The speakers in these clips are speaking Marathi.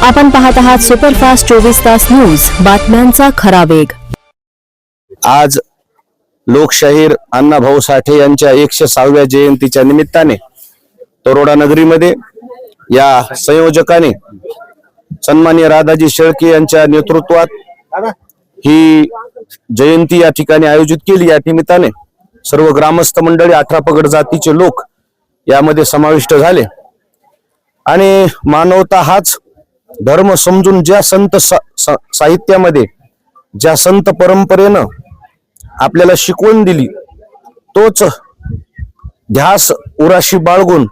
आपण पाहत आहात सुपरफास्ट 24 तास न्यूज, बातम्यांचा खरा वेग। आज लोकशाहीर अण्णाभाऊ साठे यांच्या 106व्या जयंतीच्या निमित्ताने तरोडा नगरीमध्ये या संयोजकाने सन्माननीय राधाजी शेळके यांच्या नेतृत्वात ही जयंती या ठिकाणी आयोजित केली। या निमित्ताने सर्व ग्रामस्थ मंडळी 18 पगड जातीचे लोक यामध्ये समाविष्ट झाले आणि मानवता हाच धर्म समजून ज्या संत साहित्यामध्ये ज्या संत परंपरेनं आपल्याला शिकवण दिली तोच ध्यास उराशी बाळगून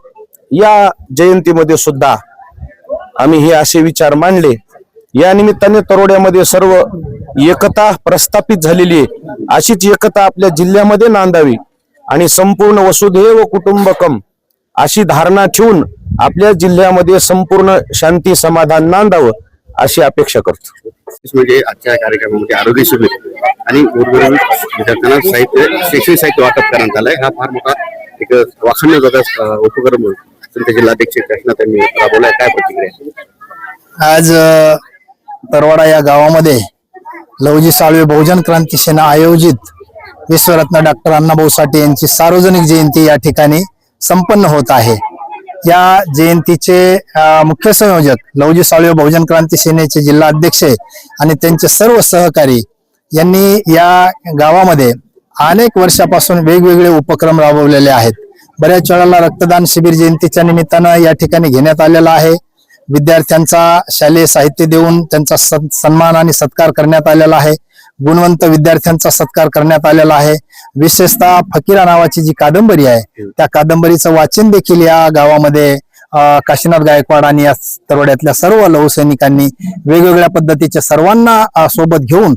या जयंतीमध्ये सुद्धा आम्ही हे असे विचार मांडले। या निमित्ताने तरोड्यामध्ये सर्व एकता प्रस्थापित झालेली आहे। अशीच एकता आपल्या जिल्ह्यामध्ये नांदावी आणि संपूर्ण वसुधैव कुटुंबकम अशी धारणा ठेवून आपल्या जिल्ह्यामध्ये संपूर्ण शांती समाधान नांदावं अशी अपेक्षा करतो। म्हणजे आजच्या कार्यक्रमामध्ये आरोग्य शिबिर आणि विद्यार्थ्यांना शैक्षणिक साहित्य वाटप करण्यात आलंय। हा फार मोठा एक वाखाणण्याजोगा उपक्रम संत जिल्हाध्यक्ष कृष्णा त्यांनी राबवलाय। काय प्रतिक्रिया? आज तरवाडा या गावामध्ये लवजी साळवे बहुजन क्रांती सेना आयोजित विश्वरत्न डॉक्टर अण्णाभाऊ साठे यांची सार्वजनिक जयंती या ठिकाणी संपन्न होत आहे। या जयंतीचे मुख्य संयोजक लवजी साळवे बहुजन क्रांती सेनेचे जिल्हा अध्यक्ष आणि त्यांचे सर्व सहकारी यांनी या गावामध्ये अनेक वर्षापासून वेगवेगळे उपक्रम राबवलेले आहेत। बऱ्याच वेळेला रक्तदान शिबिर जयंतीच्या निमित्तानं या ठिकाणी घेण्यात आलेला आहे। विद्यार्थ्यांचा शालेय साहित्य देऊन त्यांचा सन्मान आणि सत्कार करण्यात आलेला आहे। गुणवंत विद्यार्थ्यांचा सत्कार करण्यात आलेला आहे। विशेषतः फकीरा नावाची जी कादंबरी आहे त्या कादंबरीचं वाचन देखील या गावामध्ये काशीनाथ गायकवाड आणि या तरोड्यातल्या सर्व लौसैनिकांनी वेगवेगळ्या पद्धतीचे सर्वांना सोबत घेऊन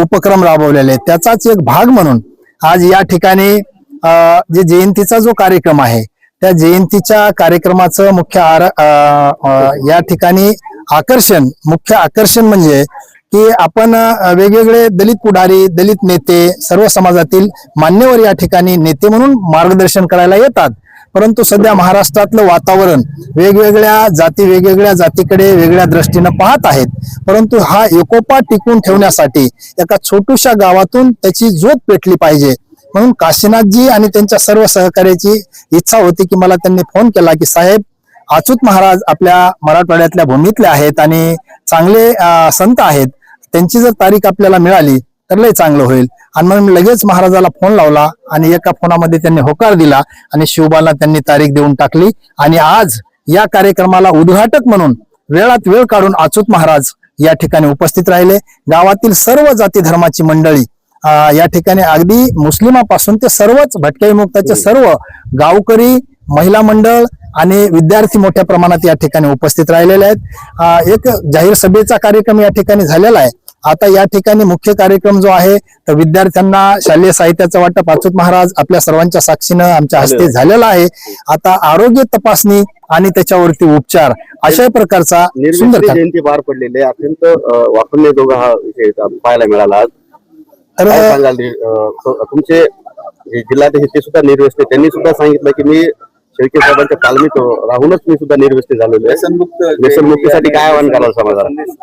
उपक्रम राबवलेले आहेत। त्याचाच एक भाग म्हणून आज या ठिकाणी जे जयंतीचा जो कार्यक्रम आहे त्या जयंतीच्या कार्यक्रमाचं या ठिकाणी मुख्य आकर्षण म्हणजे की आपण वेगवेगळे दलित पुढारी, दलित नेते, सर्व समाजातील मान्यवर या ठिकाणी नेते म्हणून मार्गदर्शन करायला येतात। परंतु सध्या महाराष्ट्रातलं वातावरण वेगवेगळ्या जातीकडे वेगळ्या दृष्टीनं पाहत आहेत। परंतु हा एकोपा टिकून ठेवण्यासाठी एका छोट्याशा गावातून त्याची ज्योत पेटली पाहिजे म्हणून काशीनाथजी आणि त्यांच्या सर्व सहकार्याची इच्छा होती की मला त्यांनी फोन केला की साहेब अच्युत महाराज आपल्या मराठवाड्यातल्या भूमीतले आहेत आणि चांगले संत आहेत, त्यांची जर तारीख आपल्याला मिळाली तर लय चांगलं होईल। आणि मग लगेच महाराजाला फोन लावला आणि एका फोनामध्ये त्यांनी होकार दिला आणि शिवबाला त्यांनी तारीख देऊन टाकली आणि आज या कार्यक्रमाला उद्घाटक म्हणून वेळात वेळ काढून अच्युत महाराज या ठिकाणी उपस्थित राहिले। गावातील सर्व जाती धर्माची मंडळी या ठिकाणी अगदी मुस्लिमापासून ते सर्वच भटक्या विमुक्ताचे सर्व गावकरी, महिला मंडळ आणि विद्यार्थी मोठ्या प्रमाणात या ठिकाणी उपस्थित राहिलेले आहेत। एक जाहीर सभेचा कार्यक्रम या ठिकाणी झालेला आहे। आता या ठिकाणी मुख्य कार्यक्रम जो आहे तर विद्यार्थ्यांना शालेय साहित्याचं वाटप अच्युत महाराज आपल्या सर्वांच्या साक्षीनं आमच्या हस्ते झालेला आहे। आता आरोग्य तपासणी आणि त्याच्यावरती उपचार अशा प्रकारचा सुंदर जयंती पार पडलेली आहे। अत्यंत वाखाणण्याजोगा हा विषय पाहायला मिळाला। तुमचे जिल्हाध्यक्ष ते सुद्धा निर्व्यस्त, त्यांनी सुद्धा सांगितलं की मी शेळके साहेबांच्या तालमीत राहूनच मी सुद्धा निर्व्यस्त झालेलो आहे। व्यसनमुक्तीसाठी काय आवाहन कराल समाजाला?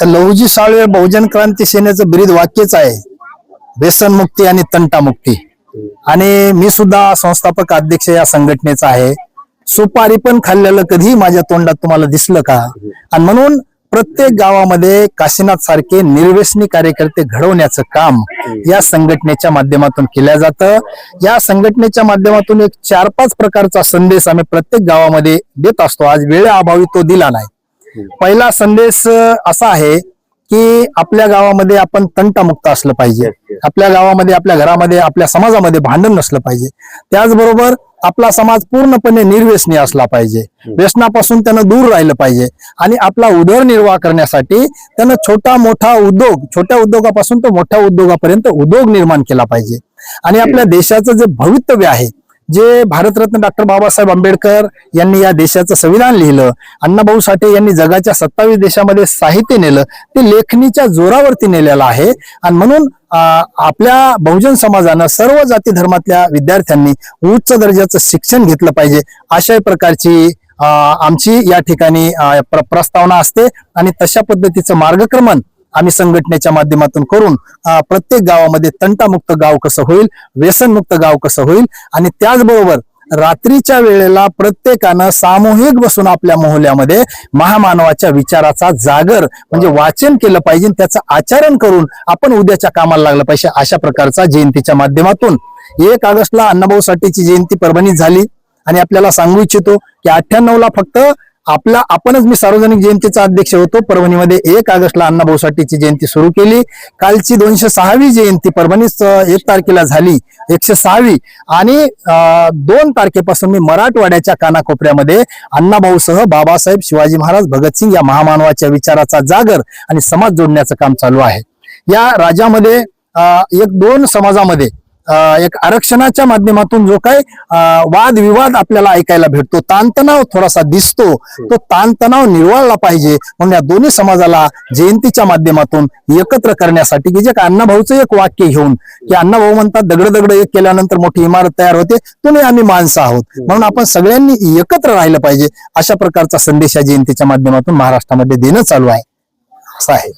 तर लवजी साळवे बहुजन क्रांती सेनेचं ब्रीद वाक्यच आहे व्यसनमुक्ती आणि तंटामुक्ती। आणि मी सुद्धा संस्थापक अध्यक्ष या संघटनेचा आहे। सुपारी पण खाल्लेलं कधी माझ्या तोंडात तुम्हाला दिसलं का? आणि म्हणून प्रत्येक गावामध्ये काशीनाथ सारखे निर्व्यसनी कार्यकर्ते घडवण्याचं काम या संघटनेच्या माध्यमातून केलं जातं। या संघटनेच्या माध्यमातून एक 4-5 प्रकारचा संदेश आम्ही प्रत्येक गावामध्ये देत असतो। आज वेळेअभावी तो दिला नाही। पहिला संदेश असा आहे की आपल्या गावामध्ये आपण तंटामुक्त असलं पाहिजे। आपल्या गावामध्ये, आपल्या घरामध्ये, आपल्या समाजामध्ये भांडण नसलं पाहिजे। त्याचबरोबर आपला समाज पूर्णपणे निर्व्यसनी असला पाहिजे, व्यसनापासून त्यानं दूर राहिलं पाहिजे आणि आपला उदरनिर्वाह करण्यासाठी त्यानं छोट्या उद्योगापासून तो मोठ्या उद्योगापर्यंत उद्योग निर्माण केला पाहिजे। आणि आपल्या देशाचं जे भवितव्य आहे, जे भारतरत्न डॉक्टर बाबासाहेब आंबेडकर यांनी या देशाचं संविधान लिहिलं, अण्णाभाऊ साठे यांनी जगाच्या 27 देशामध्ये साहित्य नेलं, ते लेखणीच्या जोरावरती नेलेलं आहे। आणि म्हणून आपल्या बहुजन समाजानं सर्व जाती धर्मातल्या विद्यार्थ्यांनी उच्च दर्जाचं शिक्षण घेतलं पाहिजे अशा प्रकारची आमची या ठिकाणी प्रस्तावना असते आणि तशा पद्धतीचं मार्गक्रमण आम्ही संघटनेच्या माध्यमातून करून प्रत्येक गावामध्ये तंटामुक्त गाव कसं होईल, व्यसनमुक्त गाव कसं होईल आणि त्याचबरोबर रात्रीच्या वेळेला प्रत्येकानं सामूहिक बसून आपल्या मोहल्ल्यामध्ये महामानवाच्या विचाराचा जागर म्हणजे वाचन केलं पाहिजे, त्याचं आचरण करून आपण उद्याच्या कामाला लागलं पाहिजे. अशा प्रकारचा जयंतीच्या माध्यमातून 1 ऑगस्टला अण्णाभाऊ साठेची जयंती परभणीत झाली आणि आपल्याला सांगू इच्छितो की 98ला फक्त आपणच मी सार्वजनिक जयंतीचा अध्यक्ष होतो. परभणीमध्ये 1 ऑगस्टला अण्णाभाऊ साठेची जयंती सुरू केली. कालची 206वी जयंती परभणीत 1 तारखेला झाली, 106वी. आणि 2 तारखेपासून मी मराठवाड्याच्या कानाकोपऱ्यामध्ये अण्णाभाऊसह बाबासाहेब, शिवाजी महाराज, भगतसिंग या महामानवाच्या विचाराचा जागर आणि समाज जोडण्याचं काम चालू आहे. या राज्यामध्ये 1-2 समाजामध्ये एक आरक्षणाच्या माध्यमातून जो काही वादविवाद आपल्याला ऐकायला भेटतो, ताणतणाव थोडासा दिसतो, तो ताणतणाव निवळला पाहिजे. म्हणून या दोन्ही समाजाला जयंतीच्या माध्यमातून एकत्र करण्यासाठी की जे का अण्णाभाऊचं एक वाक्य घेऊन की अण्णाभाऊ म्हणतात दगड एक केल्यानंतर मोठी इमारत तयार होते, तुम्ही आम्ही माणसं आहोत म्हणून आपण सगळ्यांनी एकत्र राहिलं पाहिजे. अशा प्रकारचा संदेश या जयंतीच्या माध्यमातून महाराष्ट्रामध्ये देणं चालू आहे असं आहे.